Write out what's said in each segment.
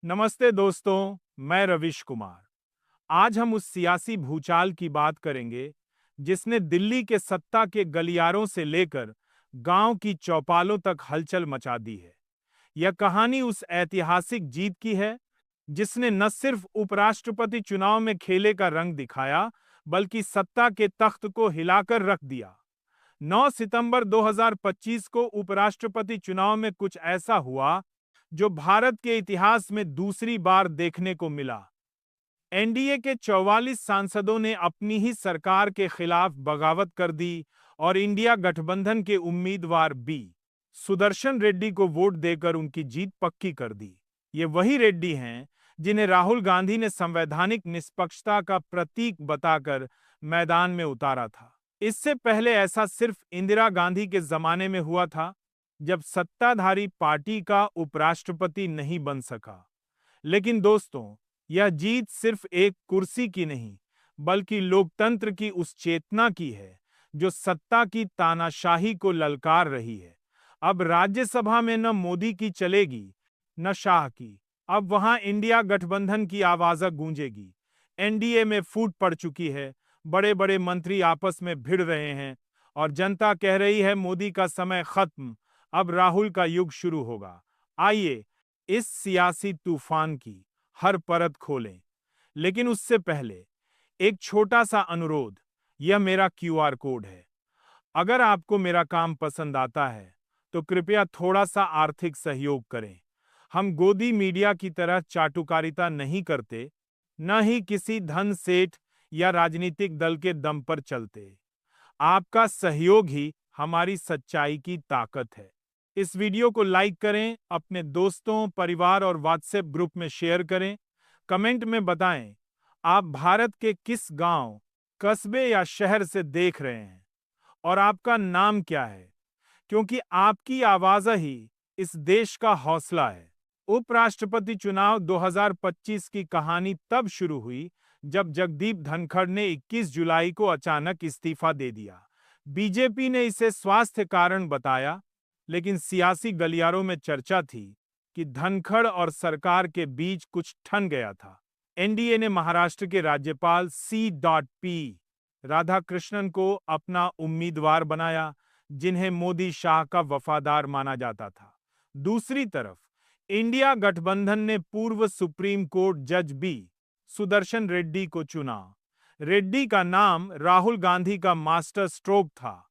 नमस्ते दोस्तों, मैं रविश कुमार। आज हम उस सियासी भूचाल की बात करेंगे जिसने दिल्ली के सत्ता के गलियारों से लेकर गांव की चौपालों तक हलचल मचा दी है। यह कहानी उस ऐतिहासिक जीत की है जिसने न सिर्फ उपराष्ट्रपति चुनाव में खेले का रंग दिखाया, बल्कि सत्ता के तख्त को हिलाकर रख दिया। 9 सितंबर 2025 को उपराष्ट्रपति चुनाव में कुछ ऐसा हुआ जो भारत के इतिहास में दूसरी बार देखने को मिला। एनडीए के 44 सांसदों ने अपनी ही सरकार के खिलाफ बगावत कर दी और इंडिया गठबंधन के उम्मीदवार बी सुदर्शन रेड्डी को वोट देकर उनकी जीत पक्की कर दी। ये वही रेड्डी हैं जिन्हें राहुल गांधी ने संवैधानिक निष्पक्षता का प्रतीक बताकर मैदान में उतारा था। इससे पहले ऐसा सिर्फ इंदिरा गांधी के जमाने में हुआ था, जब सत्ताधारी पार्टी का उपराष्ट्रपति नहीं बन सका। लेकिन दोस्तों, यह जीत सिर्फ एक कुर्सी की नहीं, बल्कि लोकतंत्र की उस चेतना की है जो सत्ता की तानाशाही को ललकार रही है। अब राज्यसभा में न मोदी की चलेगी, न शाह की। अब वहां इंडिया गठबंधन की आवाज गूंजेगी। एनडीए में फूट पड़ चुकी है, बड़े बड़े मंत्री आपस में भिड़ रहे हैं और जनता कह रही है मोदी का समय खत्म, अब राहुल का युग शुरू होगा। आइए इस सियासी तूफान की हर परत खोलें। लेकिन उससे पहले एक छोटा सा अनुरोध, यह मेरा क्यूआर कोड है। अगर आपको मेरा काम पसंद आता है तो कृपया थोड़ा सा आर्थिक सहयोग करें। हम गोदी मीडिया की तरह चाटुकारिता नहीं करते, न ही किसी धन सेठ या राजनीतिक दल के दम पर चलते। आपका सहयोग ही हमारी सच्चाई की ताकत है। इस वीडियो को लाइक करें, अपने दोस्तों, परिवार और व्हाट्सएप ग्रुप में शेयर करें। कमेंट में बताएं आप भारत के किस गांव, कस्बे या शहर से देख रहे हैं और आपका नाम क्या है, क्योंकि आपकी आवाज ही इस देश का हौसला है। उपराष्ट्रपति चुनाव 2025 की कहानी तब शुरू हुई जब जगदीप धनखड़ ने 21 जुलाई को अचानक इस्तीफा दे दिया। बीजेपी ने इसे स्वास्थ्य कारण बताया, लेकिन सियासी गलियारों में चर्चा थी कि धनखड़ और सरकार के बीच कुछ ठन गया था। एनडीए ने महाराष्ट्र के राज्यपाल C.P. राधाकृष्णन को अपना उम्मीदवार बनाया, जिन्हें मोदी शाह का वफादार माना जाता था। दूसरी तरफ इंडिया गठबंधन ने पूर्व सुप्रीम कोर्ट जज बी सुदर्शन रेड्डी को चुना। रेड्डी का नाम राहुल गांधी का मास्टर स्ट्रोक था।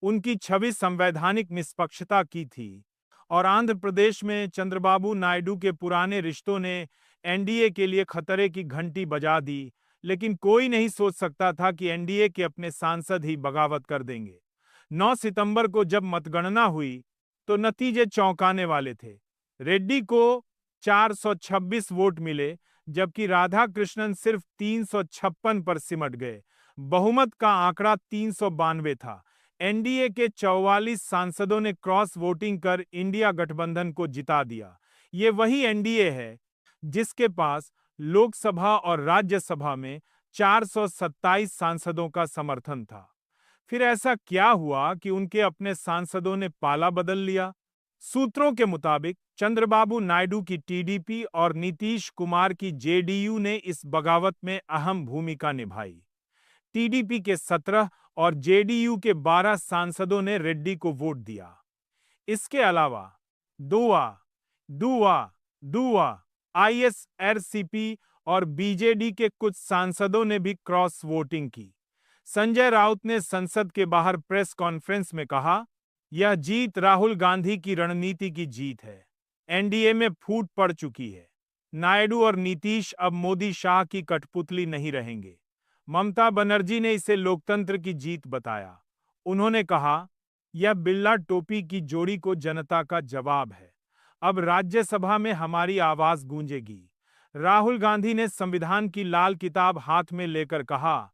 उनकी छवि संवैधानिक निष्पक्षता की थी और आंध्र प्रदेश में चंद्रबाबू नायडू के पुराने रिश्तों ने एनडीए के लिए खतरे की घंटी बजा दी। लेकिन कोई नहीं सोच सकता था कि एनडीए के अपने सांसद ही बगावत कर देंगे। 9 सितंबर को जब मतगणना हुई तो नतीजे चौंकाने वाले थे। रेड्डी को 426 वोट मिले, जबकि राधाकृष्णन सिर्फ 356 पर सिमट गए। बहुमत का आंकड़ा 392 था। एनडीए के 44 सांसदों ने क्रॉस वोटिंग कर इंडिया गठबंधन को जिता दिया। ये वही एनडीए है जिसके पास लोकसभा और राज्यसभा में 427 सांसदों का समर्थन था। फिर ऐसा क्या हुआ कि उनके अपने सांसदों ने पाला बदल लिया? सूत्रों के मुताबिक चंद्रबाबू नायडू की टीडीपी और नीतीश कुमार की जेडीयू ने इस बगावत में अहम भूमिका निभाई। टीडीपी के 17 और जेडीयू के 12 सांसदों ने रेड्डी को वोट दिया। इसके अलावा दुआ, आईएसआरसीपी और बीजेडी के कुछ सांसदों ने भी क्रॉस वोटिंग की। संजय राउत ने संसद के बाहर प्रेस कॉन्फ्रेंस में कहा, यह जीत राहुल गांधी की रणनीति की जीत है। एनडीए में फूट पड़ चुकी है। नायडू और नीतीश अब मोदी शाह की कठपुतली नहीं रहेंगे। ममता बनर्जी ने इसे लोकतंत्र की जीत बताया। उन्होंने कहा, यह बिल्ला टोपी की जोड़ी को जनता का जवाब है। अब राज्यसभा में हमारी आवाज गूंजेगी। राहुल गांधी ने संविधान की लाल किताब हाथ में लेकर कहा,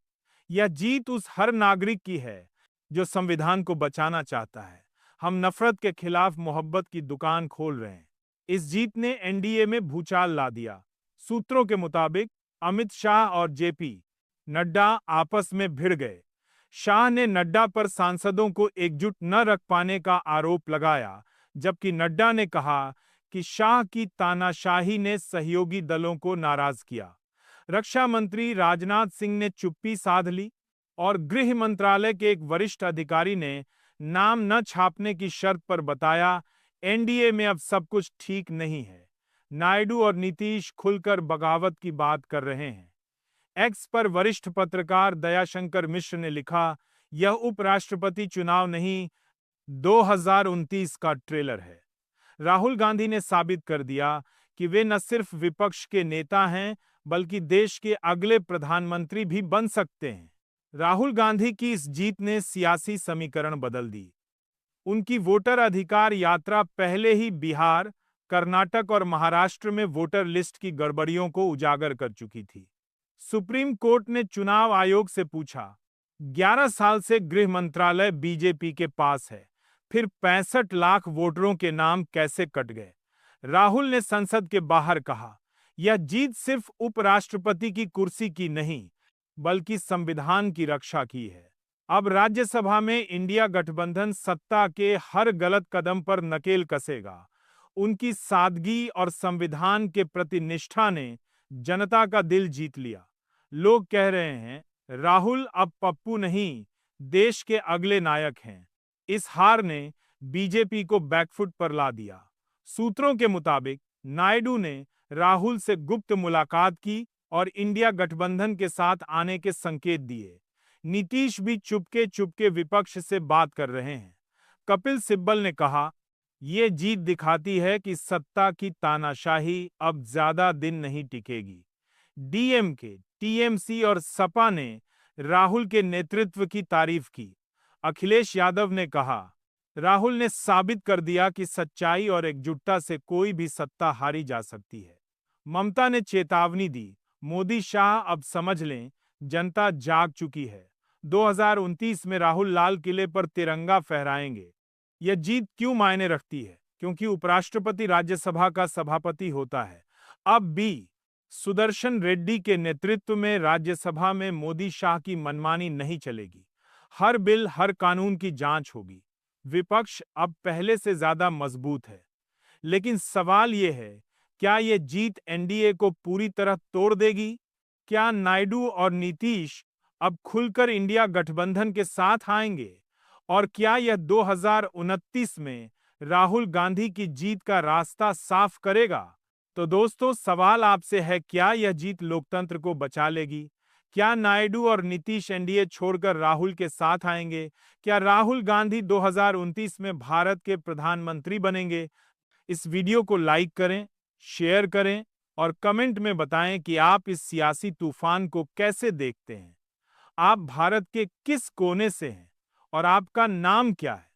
यह जीत उस हर नागरिक की है जो संविधान को बचाना चाहता है। हम नफरत के खिलाफ मोहब्बत की दुकान खोल रहे हैं। इस जीत ने एनडीए में भूचाल ला दिया। सूत्रों के मुताबिक अमित शाह और जेपी नड्डा आपस में भिड़ गए। शाह ने नड्डा पर सांसदों को एकजुट न रख पाने का आरोप लगाया, जबकि नड्डा ने कहा कि शाह की तानाशाही ने सहयोगी दलों को नाराज किया। रक्षा मंत्री राजनाथ सिंह ने चुप्पी साध ली और गृह मंत्रालय के एक वरिष्ठ अधिकारी ने नाम न छापने की शर्त पर बताया, एनडीए में अब सब कुछ ठीक नहीं है। नायडू और नीतीश खुलकर बगावत की बात कर रहे हैं। एक्स पर वरिष्ठ पत्रकार दयाशंकर मिश्र ने लिखा, यह उपराष्ट्रपति चुनाव नहीं, 2029 का ट्रेलर है। राहुल गांधी ने साबित कर दिया कि वे न सिर्फ विपक्ष के नेता हैं, बल्कि देश के अगले प्रधानमंत्री भी बन सकते हैं। राहुल गांधी की इस जीत ने सियासी समीकरण बदल दी। उनकी वोटर अधिकार यात्रा पहले ही बिहार, कर्नाटक और महाराष्ट्र में वोटर लिस्ट की गड़बड़ियों को उजागर कर चुकी थी। सुप्रीम कोर्ट ने चुनाव आयोग से पूछा, 11 साल से गृह मंत्रालय बीजेपी के पास है, फिर 65 लाख वोटरों के नाम कैसे कट गए? राहुल ने संसद के बाहर कहा, यह जीत सिर्फ उपराष्ट्रपति की कुर्सी की नहीं, बल्कि संविधान की रक्षा की है। अब राज्यसभा में इंडिया गठबंधन सत्ता के हर गलत कदम पर नकेल कसेगा। उनकी सादगी और संविधान के प्रति निष्ठा ने जनता का दिल जीत लिया। लोग कह रहे हैं, राहुल अब पप्पू नहीं, देश के अगले नायक हैं। इस हार ने बीजेपी को बैकफुट पर ला दिया। सूत्रों के मुताबिक नायडू ने राहुल से गुप्त मुलाकात की और इंडिया गठबंधन के साथ आने के संकेत दिए। नीतीश भी चुपके चुपके विपक्ष से बात कर रहे हैं। कपिल सिब्बल ने कहा, ये जीत दिखाती है कि सत्ता की तानाशाही अब ज्यादा दिन नहीं टिकेगी। डीएमके, टीएमसी और सपा ने राहुल के नेतृत्व की तारीफ की। अखिलेश यादव ने कहा, राहुल ने साबित कर दिया कि सच्चाई और एकजुटता से कोई भी सत्ता हारी जा सकती है। ममता ने चेतावनी दी, मोदी शाह अब समझ लें, जनता जाग चुकी है। 2029 में राहुल लाल किले पर तिरंगा फहराएंगे। यह जीत क्यों मायने रखती है? क्योंकि उपराष्ट्रपति राज्यसभा का सभापति होता है। अब भी सुदर्शन रेड्डी के नेतृत्व में राज्यसभा में मोदी शाह की मनमानी नहीं चलेगी। हर बिल, हर कानून की जांच होगी। विपक्ष अब पहले से ज्यादा मजबूत है। लेकिन सवाल यह है, क्या यह जीत एनडीए को पूरी तरह तोड़ देगी? क्या नायडू और नीतीश अब खुलकर इंडिया गठबंधन के साथ आएंगे? और क्या यह 2029 में राहुल गांधी की जीत का रास्ता साफ करेगा? तो दोस्तों, सवाल आपसे है, क्या यह जीत लोकतंत्र को बचा लेगी? क्या नायडू और नीतीश एनडीए छोड़कर राहुल के साथ आएंगे? क्या राहुल गांधी 2029 में भारत के प्रधानमंत्री बनेंगे? इस वीडियो को लाइक करें, शेयर करें और कमेंट में बताएं कि आप इस सियासी तूफान को कैसे देखते हैं। आप भारत के किस कोने से हैं और आपका नाम क्या है?